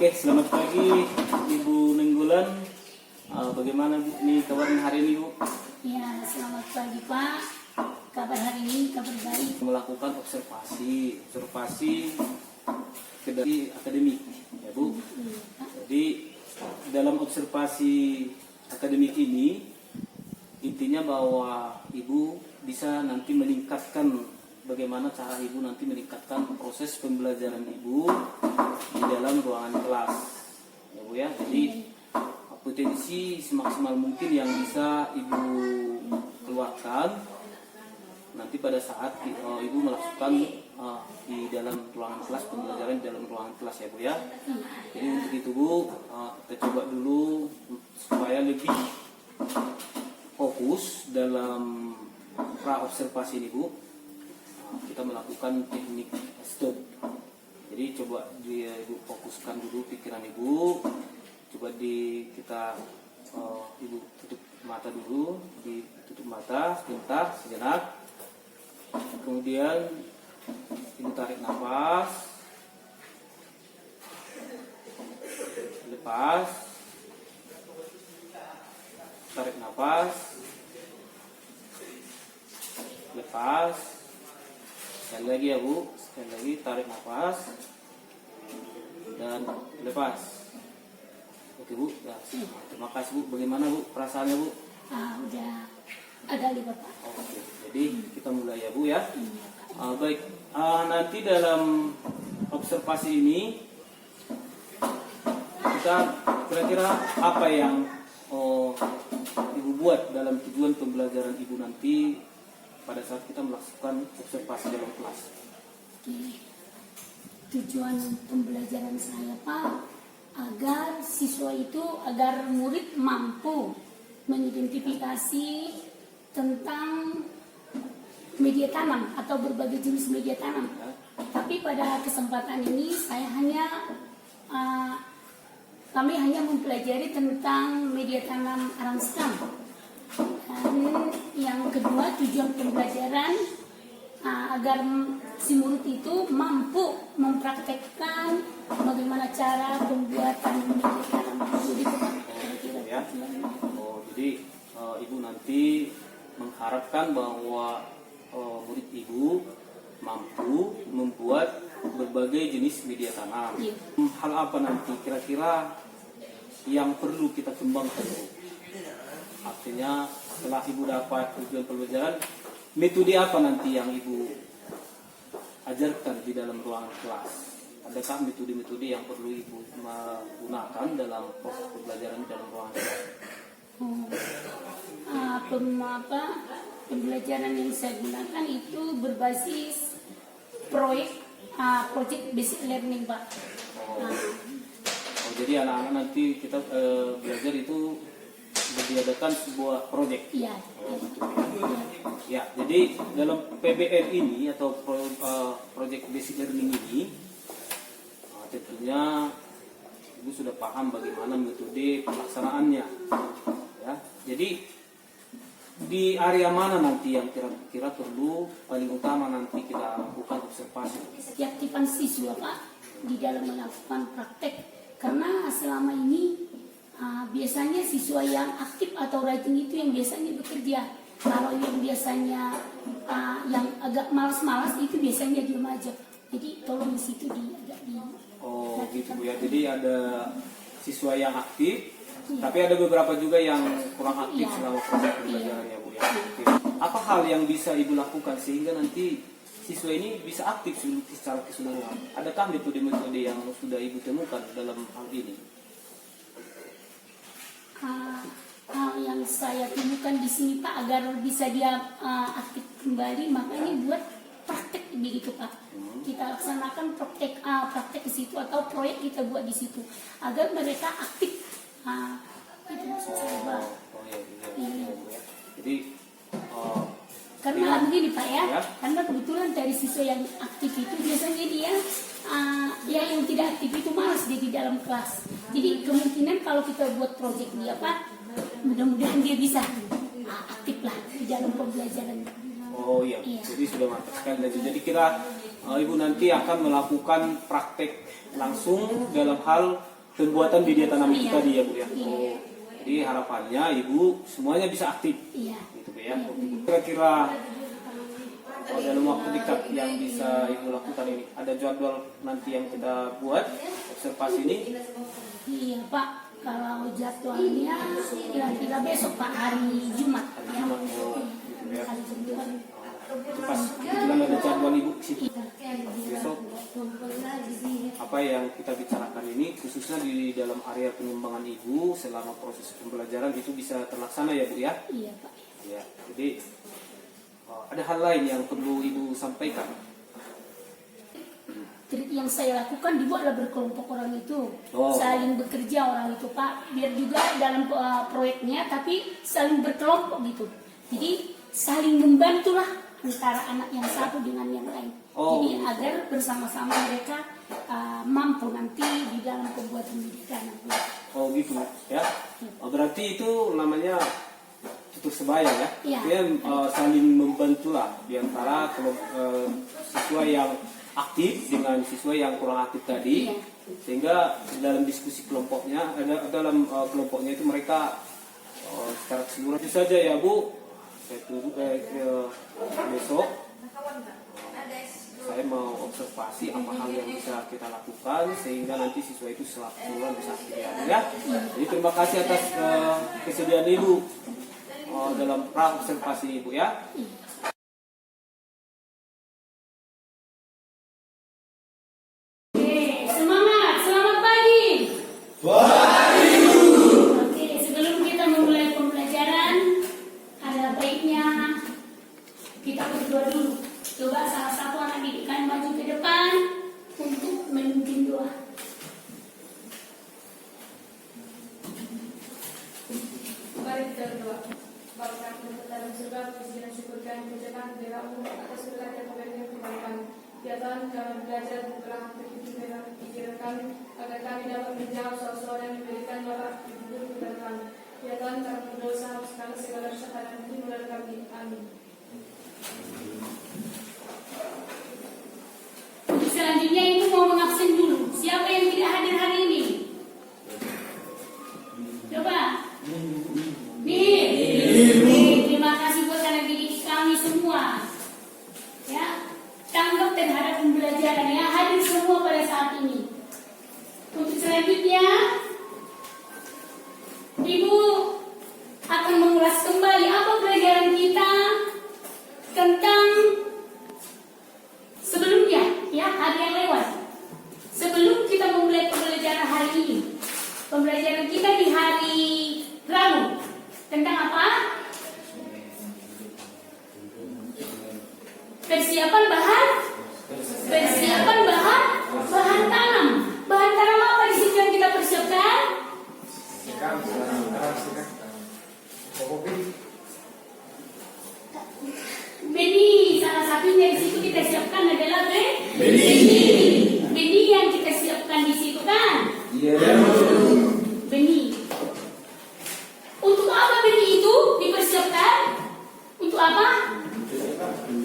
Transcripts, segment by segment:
Oke, selamat pagi Ibu Nenggolan. Bagaimana Bu nih kabarnya hari ini Bu? Ya, selamat pagi Pak. Kabar hari ini kabar baik. Melakukan observasi dari akademik, ya Bu. Jadi dalam observasi akademik ini intinya bahwa Ibu bisa nanti meningkatkan bagaimana cara Ibu nanti meningkatkan proses pembelajaran Ibu di dalam ruangan kelas, ya Bu ya. Jadi potensi semaksimal mungkin yang bisa Ibu keluarkan nanti pada saat Ibu melakukan di dalam ruangan kelas, pembelajaran di dalam ruangan kelas, ya Bu ya. Jadi untuk itu Bu, kita coba dulu supaya lebih fokus dalam pra-observasi ini Bu. Kita melakukan teknik stop. Jadi coba Ibu fokuskan dulu pikiran Ibu. Coba kita Ibu tutup mata dulu, ditutup mata sejenak. Kemudian Ibu tarik nafas, lepas, tarik nafas, lepas. Sekali lagi ya Bu, sekali lagi tarik nafas dan lepas. Oke Bu, ya. Terima kasih Bu. Bagaimana Bu perasaannya Bu? Udah agak libat Pak. Oke, jadi kita mulai ya Bu ya. Baik, nanti dalam observasi ini kita kira-kira apa yang Ibu buat dalam tujuan pembelajaran Ibu nanti pada saat kita melakukan observasi dalam kelas. Oke. Tujuan pembelajaran saya Pak, agar siswa itu, agar murid mampu mengidentifikasi tentang media tanam atau berbagai jenis media tanam. Tapi pada kesempatan ini kami hanya mempelajari tentang media tanam arangstam. Dan yang kedua, tujuan pembelajaran agar si murid itu mampu mempraktekkan bagaimana cara pembuatan media tanam. Jadi ya. Jadi Ibu nanti mengharapkan bahwa murid Ibu mampu membuat berbagai jenis media tanam. Iya. Hal apa nanti kira-kira yang perlu kita kembangkan? Artinya setelah Ibu dapat tujuan pembelajaran, metode apa nanti yang Ibu ajarkan di dalam ruangan kelas? Adakah metode-metode yang perlu Ibu menggunakan dalam proses pembelajaran di dalam ruangan kelas? Pembelajaran yang saya gunakan itu berbasis project basic learning Pak. Jadi anak-anak nanti kita belajar itu diadakan sebuah proyek. Iya. Ya, jadi dalam PBL ini atau project basic learning ini tentunya Ibu sudah paham bagaimana metode pelaksanaannya. Ya, jadi di area mana nanti yang kira-kira perlu paling utama nanti kita lakukan observasi? Keaktifan siswa Pak di dalam melakukan praktek, karena selama ini biasanya siswa yang aktif atau rajin itu yang biasanya bekerja. Kalau yang biasanya yang agak malas-malas itu biasanya diem aja. Jadi tolong di situ agak di. Oh gitu Bu ya. Jadi ada siswa yang aktif, tapi ada beberapa juga yang kurang aktif selama proses pembelajaran ya Bu ya. Oke. Apa hal yang bisa Ibu lakukan sehingga nanti siswa ini bisa aktif secara keseluruhan? Adakah metode-metode yang sudah Ibu temukan dalam hal ini? Hal yang saya temukan di sini Pak, agar bisa dia aktif kembali, makanya buat praktek begitu Pak. Kita laksanakan praktek di situ atau proyek kita buat di situ agar mereka aktif. Itu maksud saya Pak. Iya. Jadi karena begini Pak ya, karena kebetulan dari siswa yang aktif itu biasanya dia yang tidak aktif itu malas dia di dalam kelas. Jadi kemungkinan kalau kita buat proyek dia Pak, mudah-mudahan dia bisa aktif lah di dalam pembelajaran. Oh iya, jadi sudah mantap sekali. Jadi kira Ibu nanti akan melakukan praktek langsung dalam hal pembuatan media tanam itu Iya. tadi ya Bu ya. Iya. Oh, jadi harapannya Ibu semuanya bisa aktif. Iya. Gitu Bu ya. Kira-kira dalam waktu dekat yang bisa Ibu lakukan ini, ada jadwal nanti yang kita buat observasi ini? Iya Pak, kalau jadwalnya kira-kira besok Pak, hari Jumat. Hari Jumat, oh, gitu ya. Hari Jumat. Itu pas kebetulan ada jadwal Ibu di situ. Iya. Besok apa yang kita bicarakan ini khususnya di dalam area pengembangan Ibu selama proses pembelajaran itu bisa terlaksana ya Bu ya. Iya Pak. Ya, jadi ada hal lain yang perlu Ibu sampaikan. Trik yang saya lakukan dibuatlah berkelompok orang itu, Oh. saling bekerja orang itu Pak, biar juga dalam proyeknya tapi saling berkelompok gitu. Jadi saling membantulah antara anak yang satu dengan yang lain. Oh. Jadi agar bersama-sama mereka mampu nanti di dalam pembuatan pendidikan. Oh gitu ya. Oh, berarti itu namanya tutur sebaya ya. Iya. Dia saling membantulah di antara siswa yang aktif dengan siswa yang kurang aktif tadi. Iya. Sehingga dalam diskusi kelompoknya, dalam kelompoknya itu mereka secara keseluruhan. Itu saja ya Bu. Saya tunggu besok. Saya mau observasi apa hal yang bisa kita lakukan sehingga nanti siswa itu keseluruhan bisa aktif ya. Jadi terima kasih atas kesediaan Ibu dalam pra observasi Ibu ya. Oke, semangat, selamat pagi. Oke, sebelum kita memulai pembelajaran, ada baiknya kita berdoa dulu. Coba salah satu anak didik kalian maju ke depan untuk memimpin doa. Mari kita berdoa. Bapa kami yang berada dalam surga, puji dan syukur kami ucapkan kepada-Mu atas berkat yang Kau berikan kepada kami. Ya Tuhan, kami belajar bukalah pikiran kami, agar kami dapat menjawab soal-soal yang diberikan Bapak Ibu kepada kami. Ya Tuhan, kami berdosa sekali segala dosa dan timbul dari kami. Amin. Untuk selanjutnya Ibu mau mengabsen dulu. Siapa yang tidak hadir hari ini? Coba. Nih. Terima kasih buat anak didik kami semua. Ya, tanggap terhadap pembelajaran ya, hadir semua pada saat ini. Untuk selanjutnya, Ibu akan mengulas kembali apa pelajaran kita tentang sebelumnya, ya, hari yang lewat. Sebelum kita memulai pembelajaran hari ini, pembelajaran kita di hari Rabu tentang apa? Persiapan bahan tanam. Bahan tanam apa di situ yang kita persiapkan? Benih. Salah satunya di situ kita siapkan adalah benih. Benih yang kita siapkan di situ kan? Benih. Untuk apa benih itu dipersiapkan? Untuk apa?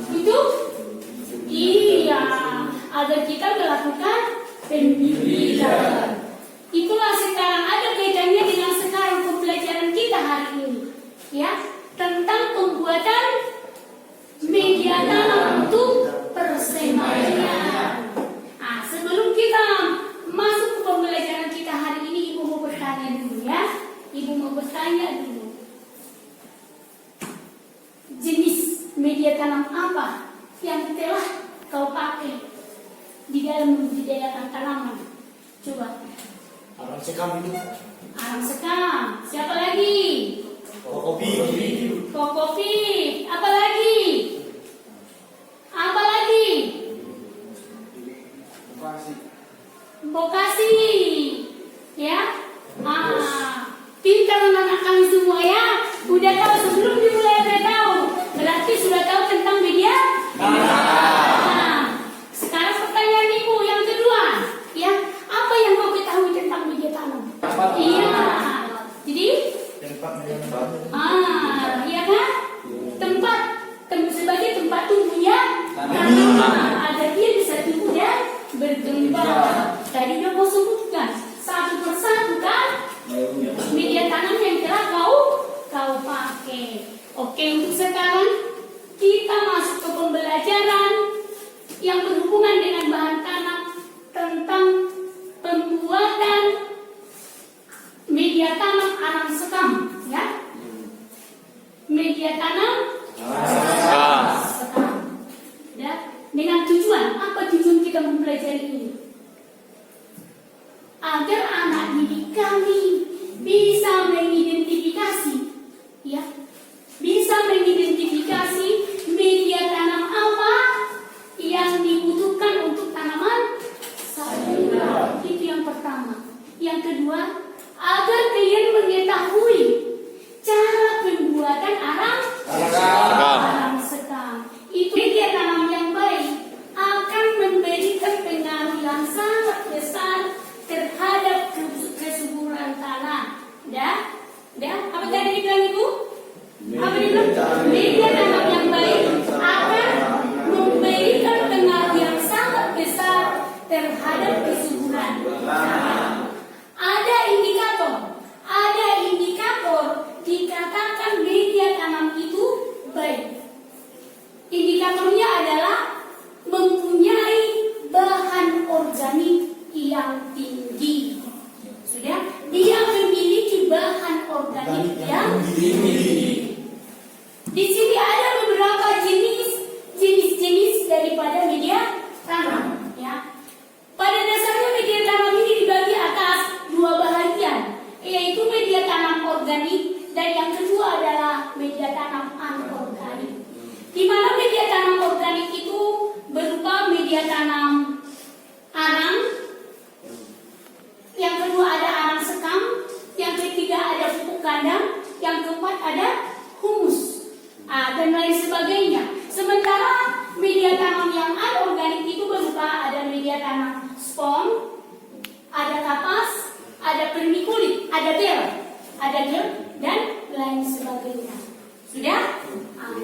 Untuk iya, agar kita melakukan pendidikan. Itulah sekarang ada kaitannya dengan sekarang pembelajaran kita hari ini, ya, tentang pembuatan media tanam untuk persemaian. Nah, sebelum kita masuk ke pembelajaran kita hari ini, Ibu mau bertanya dulu ya. Ibu mau bertanya dulu. Jenis media tanam apa yang telah kau pakai di dalam membudidayakan tanaman? Coba. Arang sekam itu. Arang sekam. Siapa lagi? Kopi. Kokopi. Apa lagi? Apa lagi? Vokasi. Ya. Pintar anak kami semua ya. Udah tahu sebelum dimulai udah tahu. Berarti sudah tahu tentang media. Nah, sekarang pertanyaan Ibu yang kedua, ya, apa yang kau ketahui tentang media tanam? Iya. Jadi, iya kan? Tempat sebagai tempat tumbuhnya tanaman agar dia bisa tumbuh dan berkembang. Tadi udah mau sebutkan satu persatu. agar anak didik kami bisa mengidentifikasi, ya, bisa mengidentifikasi media tanam apa yang dibutuhkan untuk tanaman sayuran. Itu yang pertama. Yang kedua, agar kalian mengetahui cara pembuatan arang sekam. Itu media tanam yang baik akan memberikan pengaruh yang sangat besar terhadap kesuburan tanah. Apa tadi dibilang Ibu? Apa dibilang? Media tanam yang baik akan memberikan pengaruh yang sangat besar terhadap kesuburan tanah. Ada indikator dikatakan media tanam itu baik. Indikatornya adalah mempunyai bahan organik yang tinggi. Sudah, dia memiliki bahan organik yang tinggi. Di sini ada beberapa jenis daripada media tanam, ya. Pada dasarnya media tanam ini dibagi atas dua bahagian, yaitu media tanam organik dan yang kedua adalah media tanam anorganik. Di mana media tanam organik itu berupa media tanam arang, yang kedua ada arang sekam, yang ketiga ada pupuk kandang, yang keempat ada humus, dan lain sebagainya. Sementara media tanam yang anorganik itu berupa ada media tanam spon, ada kapas, ada permikulit, ada gel, dan lain sebagainya. Sudah?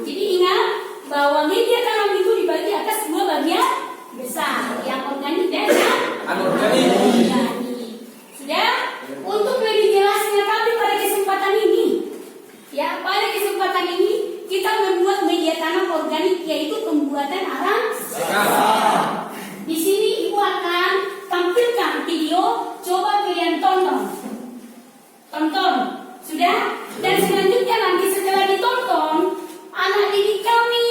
Jadi ingat bahwa media tanam itu dibagi atas dua bagian besar, yang organik dan yang anorganik. Sudah? Untuk lebih jelasnya tapi pada kesempatan ini, ya, pada kesempatan ini kita membuat media tanam organik, yaitu pembuatan arang sekam. Di sini Ibu akan tampilkan video, coba kalian tonton, sudah? Dan selanjutnya nanti setelah ditonton, anak didik kami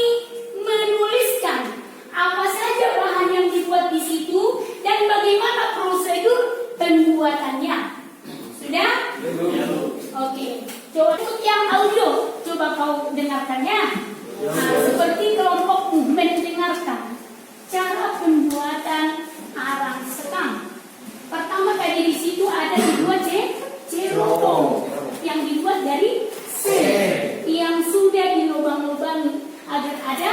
menuliskan apa saja bahan yang dibuat di situ dan bagaimana prosedur pembuatannya. Sudah? Oke. Coba untuk yang audio, coba kau dengarkannya. Seperti kelompok mendengarkan cara pembuatan arang sekam. Pertama tadi di situ ada dibuat cerobong yang dibuat dari seng yang sudah dilubang-lubangi agar ada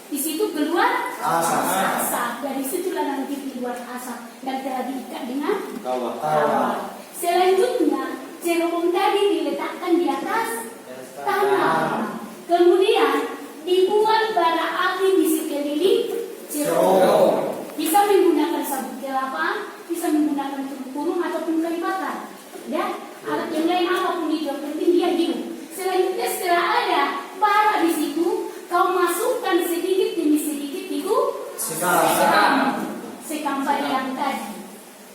di situ keluar asap. Dari situlah nanti dibuat asap dan telah diikat dengan kawat. Selanjutnya cerobong tadi diletakkan di atas tanah. Kemudian dibuat bara api di sekeliling cerobong. Bisa menggunakan sabut kelapa, bisa menggunakan kurung ataupun kayu bakar. Ya, alat yang lain apapun itu, yang penting dia hidup. Selanjutnya setelah ada bara di situ, kau masukkan sedikit demi sedikit itu sekam pada yang tadi.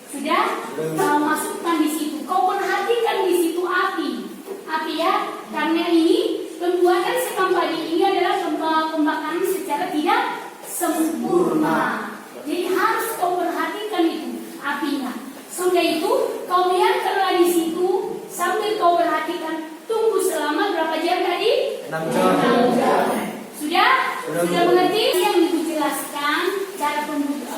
Sudah, kau masukkan di situ. Kau perhatikan di situ api ya, karena ini pembuatan sekam padi ini adalah pembakaran secara tidak sempurna. Jadi harus kau perhatikan itu apinya. Sudah itu kau biarkanlah di situ sambil kau perhatikan. Tunggu selama berapa jam tadi? 6 jam. Sudah mengerti yang Ibu jelaskan cara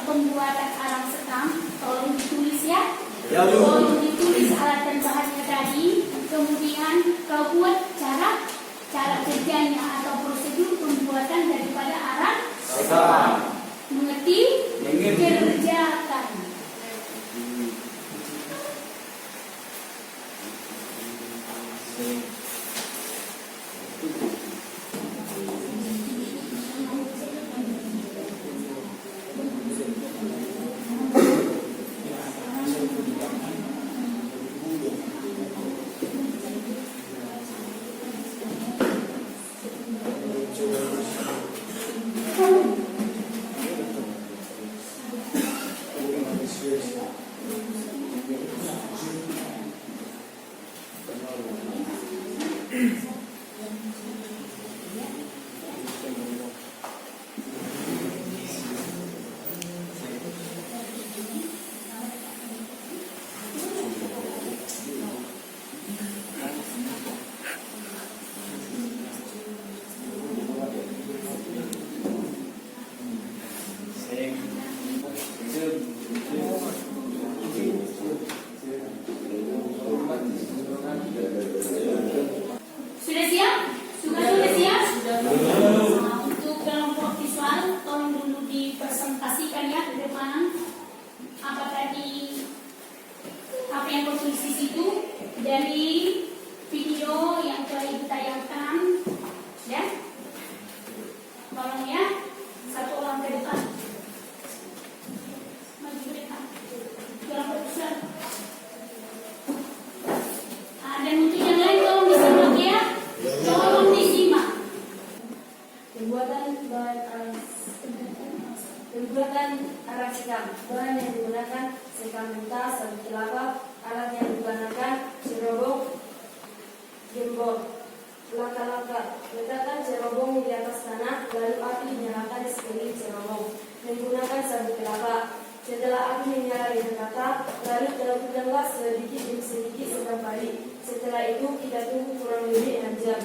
pembuatan arang sekam? Tolong ditulis ya. Tolong ditulis alat dan bahannya tadi. Kemudian kau buat cara kerjanya atau prosedur pembuatan daripada arang sekam. Mengerti? Kerjakan. apa yang kau tulis di situ dari video yang telah ibu tayangkan, ya. Tolong ya, satu orang ke depan. Maju ke depan. Tolong berusaha. Dan untuk yang lain tolong disimak ya. Tolong disimak. Pembuatan arang sekam. Bahan yang digunakan sekam mentah, sabut kelapa. Alat yang digunakan cerobong, gembok. Langkah-langkah: letakkan cerobong di atas tanah, lalu api dinyalakan di sekeliling cerobong. Menggunakan sabut kelapa. Setelah api menyala di rata, lalu lakukanlah sedikit demi sedikit setiap hari. Setelah itu kita tunggu kurang lebih 6 jam.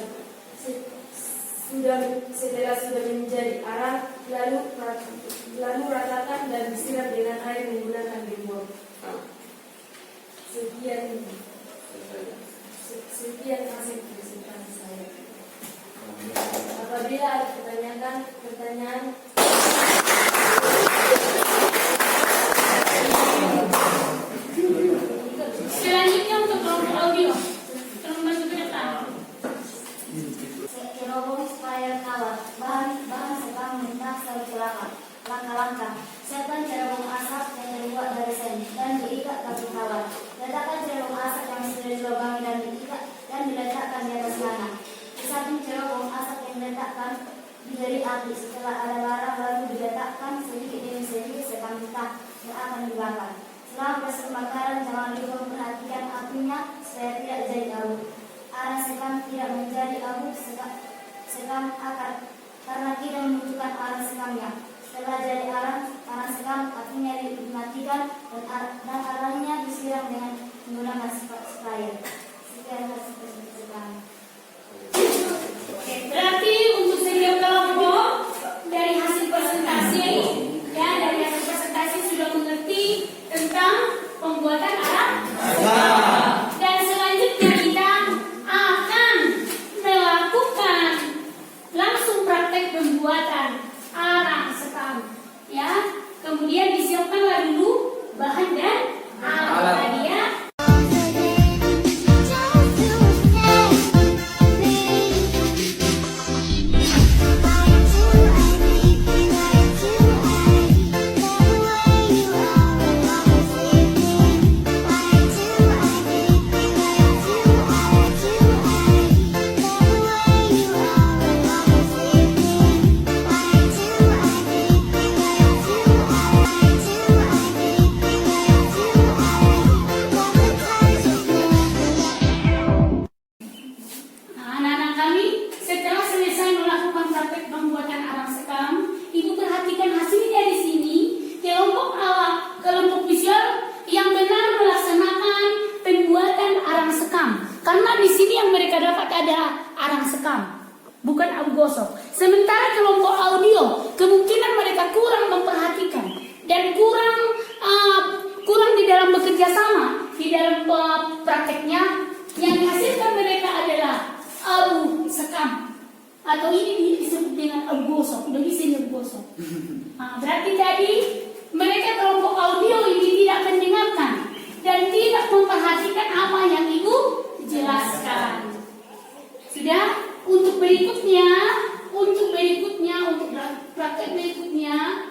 Setelah sudah menjadi arang, lalu ratakan dan disiram dengan air menggunakan gembok. Sekian hasil presentasi saya. Apabila ada pertanyaan, Selanjutnya untuk kelompok audio. Tolong maju ke depan. Cerobong supaya kawat. Bahan sekam mentah, sabut kelapa. Langkah-langkah: siapkan cerobong asap yang terbuat dari sen dan diikat batu kawat. Letakkan cerobong asap yang sudah dilubangi dan diikat dan diletakkan di atas tanah. Di samping cerobong asap yang diletakkan diberi api. Setelah ada bara, lalu diletakkan sedikit demi sedikit sekam mentah yang akan dibakar. Selama proses pembakaran, jangan lupa memperhatikan apinya supaya tidak jadi abu. Arang sekam tidak menjadi abu sekam akan karena tidak membutuhkan arang sekamnya. Setelah jadi arang sekam, apinya dimatikan dan arangnya disiram dengan menggunakan sprayer. Sekian hasil presentasi kami. Oke, berarti untuk setiap kelompok dari hasil presentasi, ya, dari hasil presentasi sudah mengerti tentang pembuatan arang. Dan selanjutnya kita akan melakukan langsung praktek pembuatan arang sekam, ya. Kemudian disiapkanlah dulu bahan dan alat tadi ya. Anak-anak kami, setelah selesai melakukan praktek pembuatan arang sekam, ibu perhatikan hasilnya di sini. Kelompok visual yang benar melaksanakan pembuatan arang sekam, karena di sini yang mereka dapat adalah arang sekam, bukan abu gosok. Sementara kelompok audio kemungkinan mereka kurang memperhatikan dan kurang di dalam bekerja sama di dalam prakteknya. Yang dihasilkan mereka adalah abu sekam, atau ini disebut dengan abu gosok. Udah bisa abu gosok. Berarti tadi mereka kelompok audio ini tidak mendengarkan dan tidak memperhatikan apa yang ibu jelaskan. Sudah. Untuk praktek berikutnya,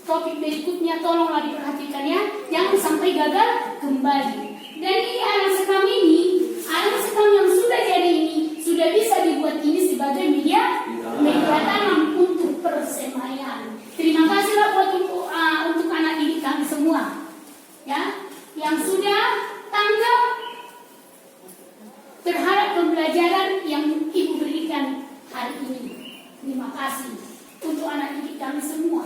topik berikutnya, tolonglah diperhatikan ya, jangan sampai gagal kembali. Dan ini arang sekam yang sudah jadi ini sudah bisa dibuat ini sebagai media tanam untuk persemaian. Terima kasihlah buat untuk anak didik kami semua, ya, yang sudah tanggap terhadap pembelajaran yang ibu berikan hari ini. Terima kasih untuk anak didik kami semua.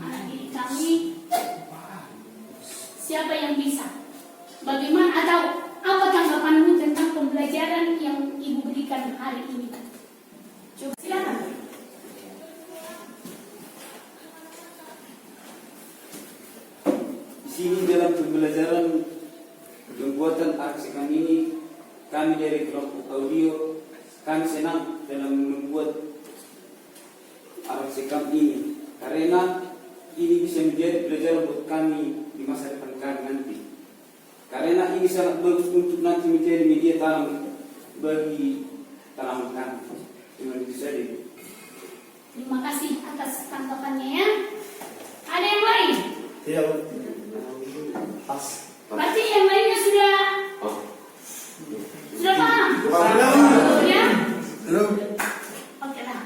Anak didik kami, siapa yang bisa? Bagaimana atau apa tanggapanmu tentang pembelajaran yang ibu berikan hari ini? Coba silakan. Di sini dalam pembelajaran pembuatan arang sekam ini, kami dari kelompok audio, kami senang dalam membuat arang sekam ini karena ini bisa menjadi pelajaran buat kami di masa depan kami nanti. Karena ini sangat bagus untuk nanti menjadi media tanam bagi tanaman kami. Cuma itu saja. Ibu. Terima kasih atas tanggapannya ya. Ada yang lain? Iya, Bu. Pas. Berarti yang lainnya sudah paham? Ya? Belum. Oke lah.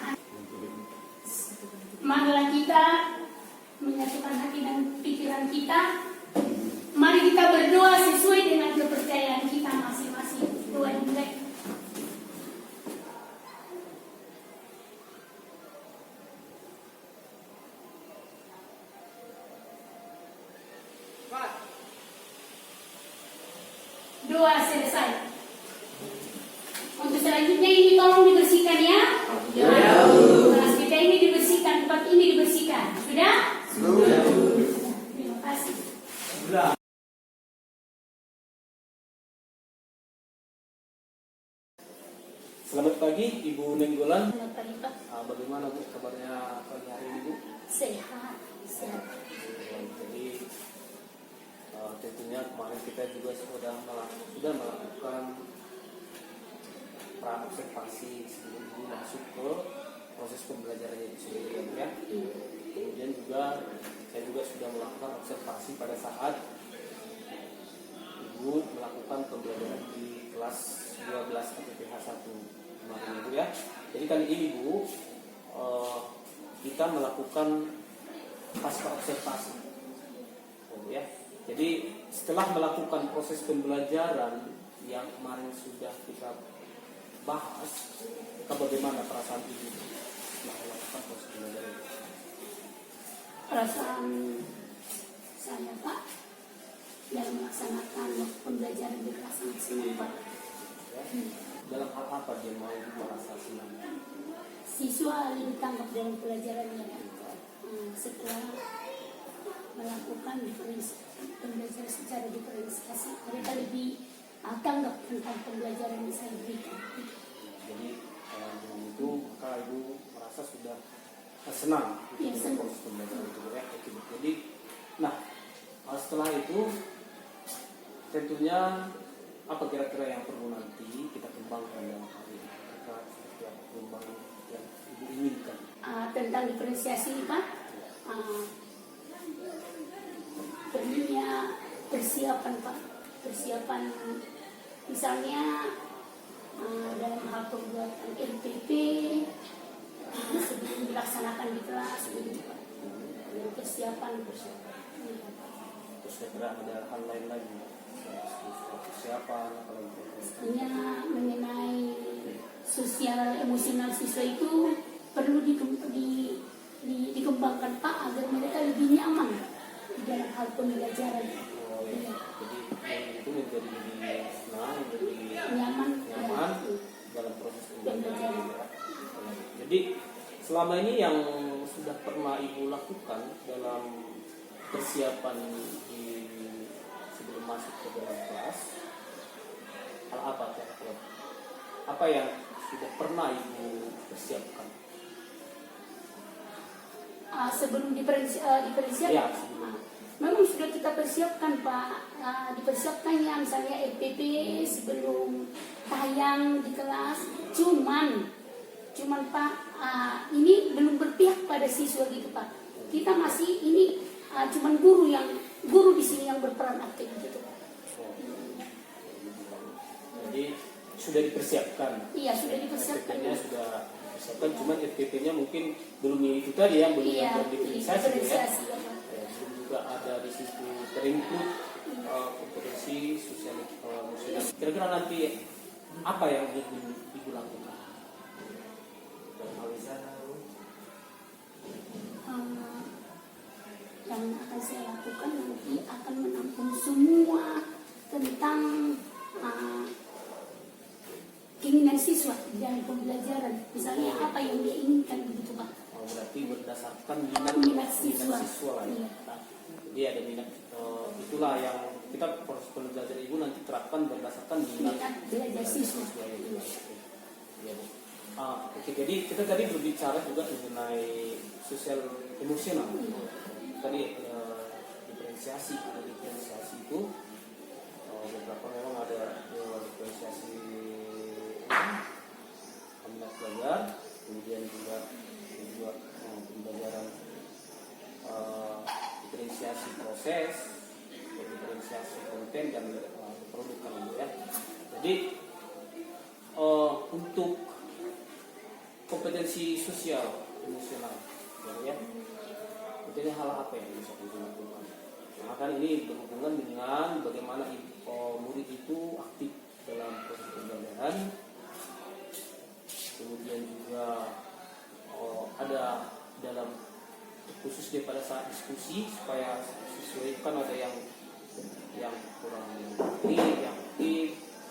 Marilah kita menyatukan hati dan pikiran kita. Mari kita berdoa sesuai dengan kepercayaan kita masing-masing. Doa dimulai. Doa selesai. Untuk selanjutnya ini tolong dibersihkan ya. Kelas kita ini dibersihkan, tempat ini dibersihkan. Sudah? Sudah. Terima kasih. Selamat pagi Ibu Nenggolan. Selamat pagi Pak. Bagaimana Bu kabarnya pagi hari ini Bu? Sehat. Sehat. Jadi tentunya kemarin kita juga sudah melakukan pra-observasi sebelum Ibu masuk ke proses pembelajarannya itu sendiri ya. Kemudian juga saya juga sudah melakukan observasi pada saat Ibu melakukan pembelajaran di kelas 12 KPPH 1 kemarin Ibu ya. Jadi kali ini Bu kita melakukan pasca observasi ya. Jadi setelah melakukan proses pembelajaran yang kemarin sudah kita bahas, bagaimana perasaan Ibu setelah melakukan proses pembelajaran? Perasaan saya Pak dalam melaksanakan pembelajaran di kelas sangat senang Pak. Ya. Dalam hal apa dia mau merasa senang? Siswa lebih tanggap dalam pelajarannya Pak. Setelah melakukan pembelajaran secara diferensiasi, mereka lebih tanggap tentang pembelajaran yang saya berikan. Jadi dengan itu maka Ibu merasa sudah senang Ya, untuk senang. proses pembelajaran itu ya. Jadi, nah setelah itu tentunya apa kira-kira yang perlu nanti kita kembangkan dalam hal ini? Kira-kira seperti apa pengembangan yang Ibu inginkan? Tentang diferensiasi Pak, perlunya persiapan Pak, persiapan misalnya dalam hal pembuatan RPP sebelum dilaksanakan di kelas begitu Pak. Persiapan. Terus kira-kira ada hal lain lagi persiapan apa lagi? Hanya mengenai sosial emosional siswa itu perlu dikembangkan Pak agar mereka lebih nyaman di dalam hal pembelajaran. Iya. Jadi yang itu menjadi lebih senang, lebih Nyaman dalam proses pembelajaran. Jadi selama ini yang sudah pernah Ibu lakukan dalam persiapan sebelum masuk ke dalam kelas, hal apa kira-kira? Apa yang sudah pernah Ibu persiapkan? Sebelum diferensiasi, Ya. memang sudah kita persiapkan Pak. Dipersiapkannya misalnya RPP sebelum tayang di kelas. Cuman Pak, ini belum berpihak pada siswa gitu Pak. Kita masih ini cuman guru di sini yang berperan aktif gitu Pak. Jadi sudah dipersiapkan. Iya, sudah dipersiapkan. FPP-nya sudah dipersiapkan, cuman FPP-nya mungkin belum itu tadi ya, belum Iya, ada diferensiasi ya. diferensiasi ya Pak. Belum juga ada di situ terinclude kompetensi sosial emosional. Kira-kira nanti apa yang Ibu lakukan? Yang akan saya lakukan nanti akan menampung semua tentang keinginan siswa dalam pembelajaran. Misalnya apa yang dia inginkan begitu Pak. Berarti berdasarkan Minat siswa. lah ya. Iya. Nah, jadi ada minat, itulah yang kita proses pembelajaran Ibu nanti terapkan berdasarkan minat Belajar siswa. itu. Ya, Bu. Oke, jadi kita tadi berbicara juga mengenai sosial emosional. Tadi diferensiasi itu proses diferensiasi konten dan produk kan ya. Jadi untuk kompetensi sosial emosional ya, jadi hal apa yang bisa dilakukan? Nah, kan ini berhubungan dengan bagaimana murid itu aktif dalam proses pembelajaran, kemudian juga ada dalam khususnya pada saat diskusi supaya sesuai, kan ada yang kurang aktif, yang aktif.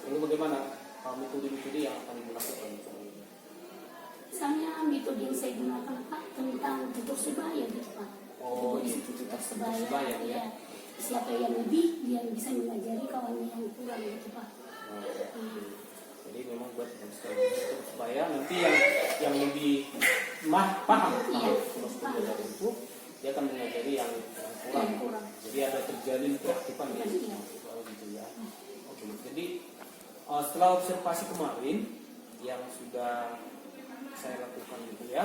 Ini bagaimana metode-metode yang akan dilakukan? Misalnya metode yang saya gunakan Pak tentang tutur sebaya gitu Pak. Oh, Di iya. situ tutur sebaya, Sebaya, ya. ya. Siapa yang lebih dia bisa mengajari kawannya yang kurang gitu Pak. Jadi memang buat supaya nanti yang lebih paham Iya, proses paham. pembelajaran itu dia akan mengajari yang kurang. Yang kurang. Jadi ada terjalin keaktifan ya. Iya. Gitu ya. Oke, jadi setelah observasi kemarin yang sudah saya lakukan gitu ya,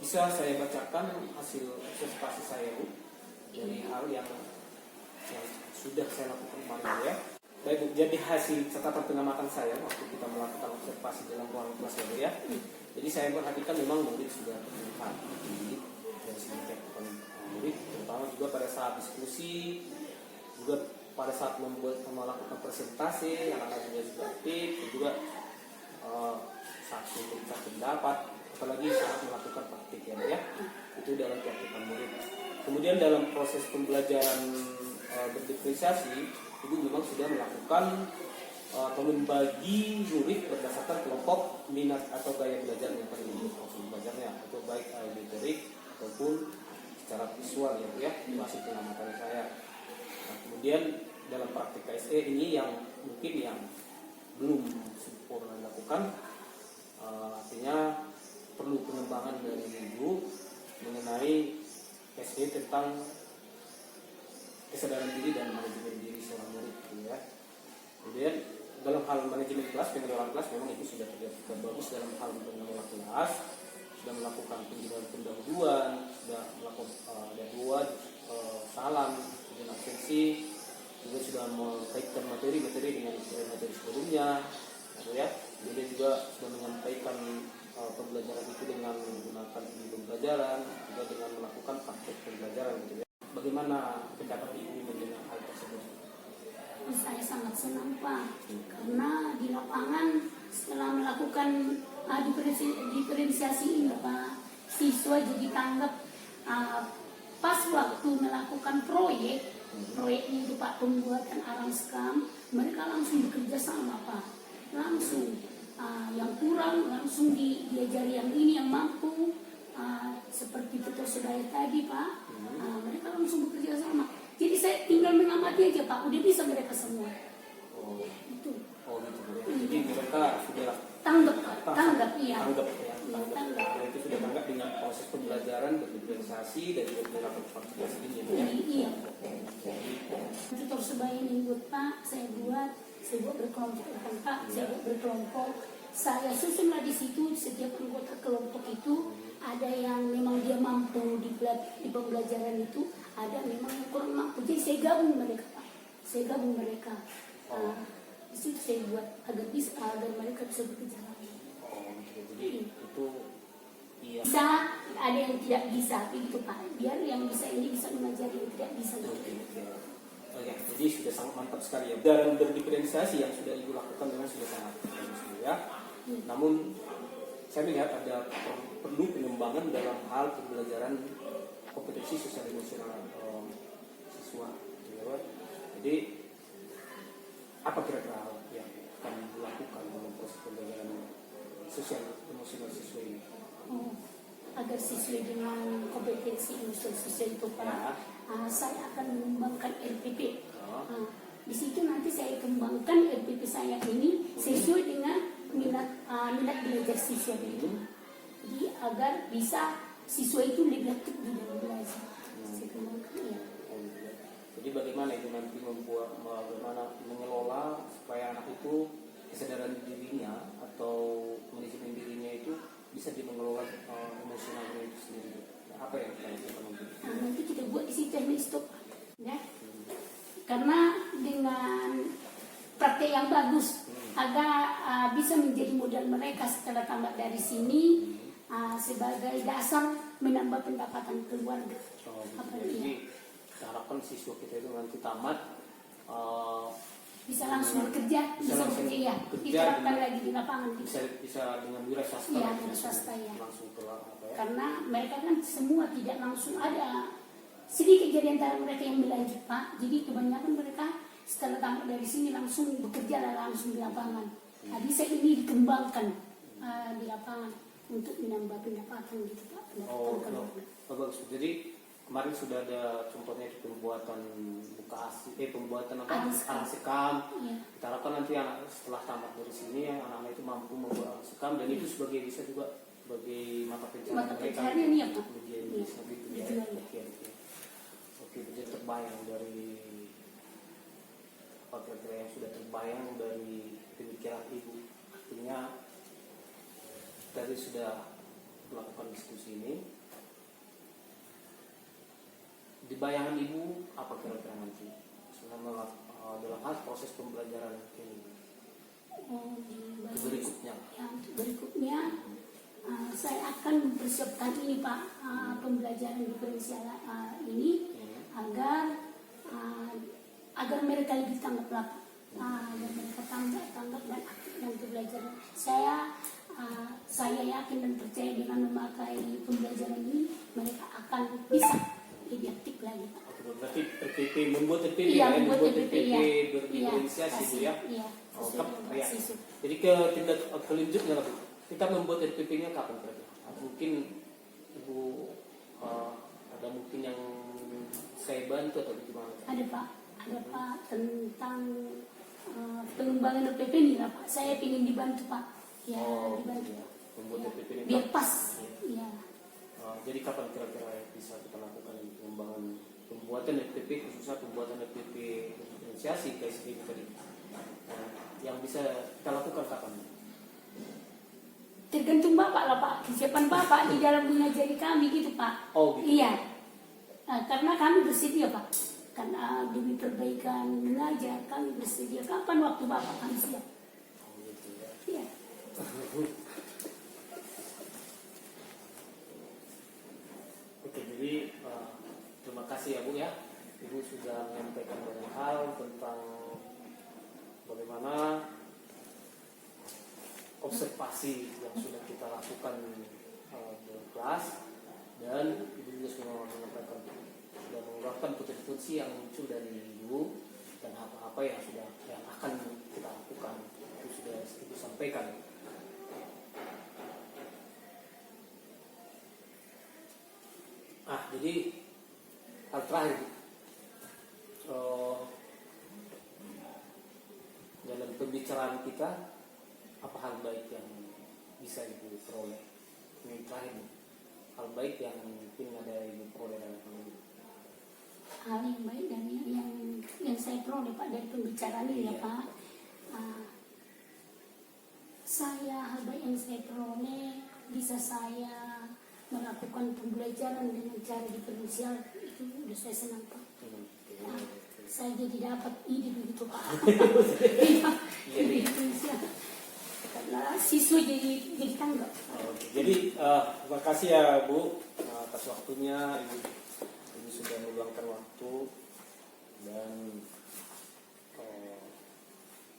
bisa saya bacakan hasil observasi saya Bu dari hal yang sudah saya lakukan kemarin ya. Baik Bu, jadi hasil catatan pengamatan saya waktu kita melakukan observasi dalam ruang kelas ya. Jadi saya perhatikan memang murid sudah terlihat dari segi cakupan murid, terutama juga pada saat diskusi, juga pada saat melakukan presentasi, anak-anak juga aktif, dan juga saat memberikan pendapat, apalagi saat melakukan praktik ya, itu dalam cakupan murid. Kemudian dalam proses pembelajaran berdiferensiasi, ibu memang sudah melakukan atau membagi murid berdasarkan kelompok minat atau gaya belajar yang paling maksud belajarnya, atau baik auditorik ataupun secara visual ya, itu masih pengamatan saya. Nah, kemudian dalam praktik KSE ini yang mungkin yang belum sempurna dilakukan, artinya perlu pengembangan dari ibu mengenai KSE tentang kesadaran diri dan manajemen diri seorang murid ya. Kemudian dalam hal manajemen kelas, pengelolaan kelas memang itu sudah terlihat bagus dalam hal pengelola kelas, sudah melakukan penjelasan pendahuluan, sudah melakukan ada dua salam, kemudian absensi, juga sudah mengkaitkan materi-materi dengan materi sebelumnya, gitu ya. Kemudian juga sudah menyampaikan pembelajaran itu dengan menggunakan pembelajaran, juga dengan melakukan praktek pembelajaran, gitu ya. Bagaimana pendapat Ibu mengenai hal tersebut? Saya sangat senang Pak, karena di lapangan setelah melakukan diferensiasi ini Pak, siswa jadi tanggap pas waktu melakukan proyeknya itu Pak, pembuatan aranskam, mereka langsung bekerja sama Pak, langsung yang kurang langsung diajari yang ini yang mampu, seperti tutur sebaya tadi Pak, mereka langsung bekerja sama. Jadi saya tinggal mengamati aja Pak, udah bisa mereka semua. Oh, Itu. oh gitu. Jadi mereka sudah Tanggap Pak, tanggap iya. tanggap ya, Iya, tanggap. Dan itu sudah tanggap dengan proses pembelajaran berdiferensiasi dan juga melakukan praktikasi ini ya. Iya. Tutur sebaya ini buat Pak, saya buat berkelompok kan Pak, saya buat berkelompok. Saya susunlah di situ setiap anggota kelompok itu ada yang memang dia mampu di pembelajaran itu, ada memang yang kurang mampu. Jadi saya gabung mereka Pak, di situ saya buat agar mereka bisa bekerja lagi. Oh, gitu. Jadi itu iya. Bisa, ada yang tidak bisa, begitu Pak. Biar yang bisa ini bisa mengajari yang tidak bisa. Oke, jadi sudah sangat mantap sekali ya. Dalam berdiferensiasi yang sudah Ibu lakukan memang sudah sangat bagus ya. Namun saya melihat ada perlu pengembangan dalam hal pembelajaran kompetensi sosial emosional siswa. Ya. Jadi apa kira-kira yang akan dilakukan dalam proses pembelajaran sosial emosional siswa ini? Agar sesuai dengan kompetensi emosional siswa itu Pak, saya akan mengembangkan RPP. Di situ nanti saya kembangkan RPP saya ini sesuai dengan minat belajar siswa itu. Jadi agar bisa siswa itu lebih aktif di dalam belajar. Saya kembangkan ya. Jadi bagaimana itu nanti bagaimana mengelola supaya anak itu kesadaran dirinya atau manajemen dirinya itu bisa mengelola emosionalnya itu sendiri. Nah, apa yang kita lakukan untuk itu? Nah, nanti kita buat di situ teknik stop, ya. Karena dengan praktek yang bagus agar bisa menjadi modal mereka setelah tamat dari sini sebagai dasar menambah pendapatan keluarga. Oh, Apa jadi iya? kita harapkan siswa kita itu nanti tamat Bisa langsung bekerja, Bisa bisa langsung bekerja, ya. bekerja Diterapkan dengan- lagi di lapangan. bisa dengan wira swasta. Iya, wira swasta, ya. Langsung ke apa ya? Karena mereka kan semua tidak langsung ada, sedikit jadi antara mereka yang berlanjut Pak. Jadi kebanyakan mereka setelah tamat dari sini langsung bekerja dan langsung di lapangan. Nah, bisa ini dikembangkan di lapangan untuk menambah pendapatan gitu Pak. Oh, Pendapatan keluarga. bagus. Jadi kemarin sudah ada contohnya di pembuatan pembuatan apa? Alas sekam. Alas sekam. Iya. Kita harapkan nanti anak setelah tamat dari sini anak-anak itu mampu membuat alas sekam dan itu sebagai bisa juga sebagai mata pencarian Mata mereka. pencarian, iya, Pak. Kemudian Iya. bisa gitu ya. Dijual, ya. Oke, jadi terbayang dari apa kira-kira yang sudah terbayang dari pemikiran ibu. Artinya tadi sudah melakukan diskusi ini. Di bayangan ibu apa kira-kira nanti selama dalam hal proses pembelajaran ini Di berikutnya? Ya, untuk berikutnya saya akan mempersiapkan ini Pak, pembelajaran diferensial ini agar mereka lebih tanggap lah Pak. Agar mereka tanggap dan aktif dalam pembelajaran. Saya yakin dan percaya dengan memakai pembelajaran ini mereka akan bisa lebih aktif lagi Pak. Oke, berarti RPP membuat RPP Iya, ya, membuat RPP, iya. berdifferensiasi Bu ya. Iya. Oh, Sesuai ya. dengan siswa. Jadi ke tindak selanjutnya lah Bu. Kita membuat RPP-nya kapan kira-kira? Mungkin Ibu ada mungkin yang saya bantu atau gimana? Ada Pak tentang pengembangan RPP ini lah Pak. Saya ingin dibantu Pak. Ya, dibantu. iya. Membuat Ya, RPP ini biar Pak. pas. Ya. Jadi kapan kira-kira bisa kita lakukan pengembangan pembuatan RPP, khususnya pembuatan RPP diferensiasi kayak seperti tadi? Yang bisa kita lakukan kapan? Tergantung Bapak lah Pak. Kesiapan Bapak di dalam mengajari kami gitu Pak. Oh, gitu. Iya. Karena kami bersedia Pak. Karena demi perbaikan mengajar kami bersedia. Kapan waktu Bapak kami siap? Oh, gitu ya. Iya. Oke, jadi terima kasih ya Bu ya. Ibu sudah menyampaikan banyak hal tentang bagaimana observasi yang sudah kita lakukan di kelas, dan Ibu juga sudah menyampaikan sudah mengungkapkan potensi yang muncul dari Ibu dan apa-apa yang akan kita lakukan itu sudah Ibu sampaikan. Jadi hal terakhir dalam pembicaraan kita, apa hal baik yang bisa Ibu peroleh? Ini terakhir, hal baik yang mungkin ada Ibu peroleh dalam hal ini. Hal yang baik dan yang saya peroleh Pak dari pembicaraan ini ya Iya. Pak. Hal baik yang saya peroleh bisa saya melakukan pembelajaran dengan cara diferensial, itu udah saya senang Pak. Saya jadi dapat ide begitu Pak. Iya. Diferensial. Karena siswa jadi tanggap. Oke, jadi terima kasih ya Bu atas waktunya. Ibu sudah meluangkan waktu, dan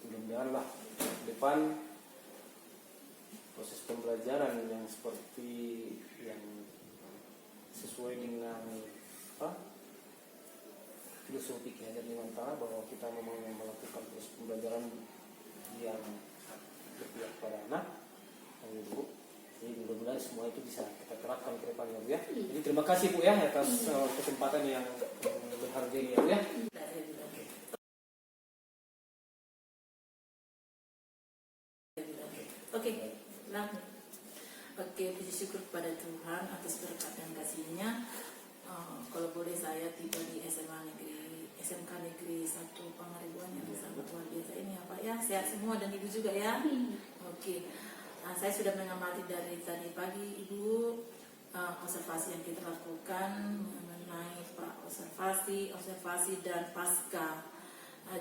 mudah-mudahan lah ke depan proses pembelajaran yang seperti yang sesuai dengan filosofi Ki Hajar Dewantara, bahwa kita memang melakukan proses pembelajaran yang berpihak pada anak, Ibu. Jadi mudah-mudahan semua itu bisa kita terapkan ke depannya Bu ya. Jadi terima kasih Bu ya atas kesempatan yang berharga ini ya Bu ya. Oke, puji syukur kepada Tuhan atas berkat dan kasih-Nya. Kalau boleh saya tiba di SMK Negeri 1 Pangaribuan yang sangat luar biasa ini ya Pak ya. Sehat semua dan Ibu juga ya. Oke. Saya sudah mengamati dari tadi pagi Ibu observasi yang kita lakukan mengenai pra-observasi, observasi dan pasca.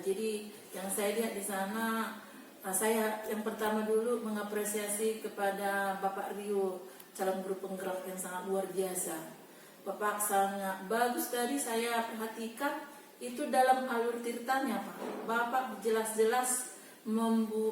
Jadi yang saya lihat di sana, saya yang pertama dulu mengapresiasi kepada Bapak Rio, calon guru penggerak yang sangat luar biasa. Bapak sangat bagus tadi saya perhatikan itu dalam alur ceritanya Pak. Bapak jelas-jelas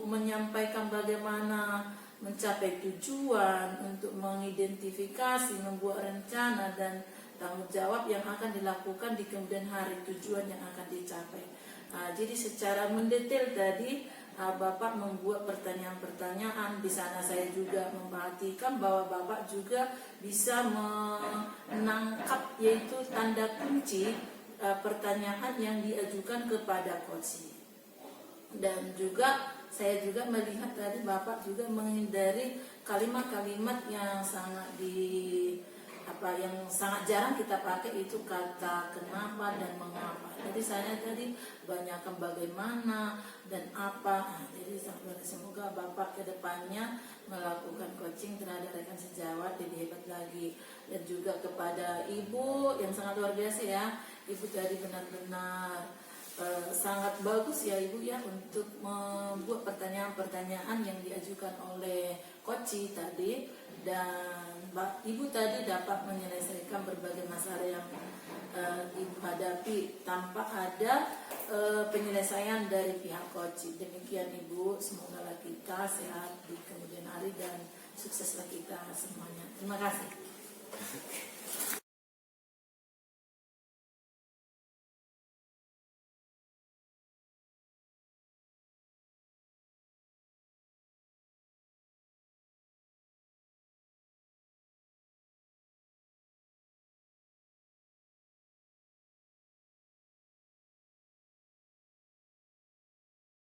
menyampaikan bagaimana mencapai tujuan, untuk mengidentifikasi, membuat rencana dan tanggung jawab yang akan dilakukan di kemudian hari, tujuan yang akan dicapai. Jadi secara mendetail tadi Bapak membuat pertanyaan-pertanyaan. Di sana saya juga memperhatikan bahwa Bapak juga bisa menangkap yaitu tanda kunci pertanyaan yang diajukan kepada coach. Dan juga saya juga melihat tadi Bapak juga menghindari kalimat-kalimat yang sangat yang sangat jarang kita pakai, itu kata kenapa dan mengapa. Jadi saya tadi banyakkan bagaimana dan apa. Jadi semoga Bapak kedepannya melakukan coaching terhadap rekan sejawat lebih hebat lagi. Dan juga kepada Ibu yang sangat luar biasa ya, Ibu tadi benar-benar sangat bagus ya Ibu ya untuk membuat pertanyaan-pertanyaan yang diajukan oleh Koci tadi, dan Ibu tadi dapat menyelesaikan berbagai masalah yang Ibu hadapi tanpa ada penyelesaian dari pihak Koci. Demikian Ibu, semoga kita sehat di kemudian hari dan sukseslah kita semuanya. Terima kasih.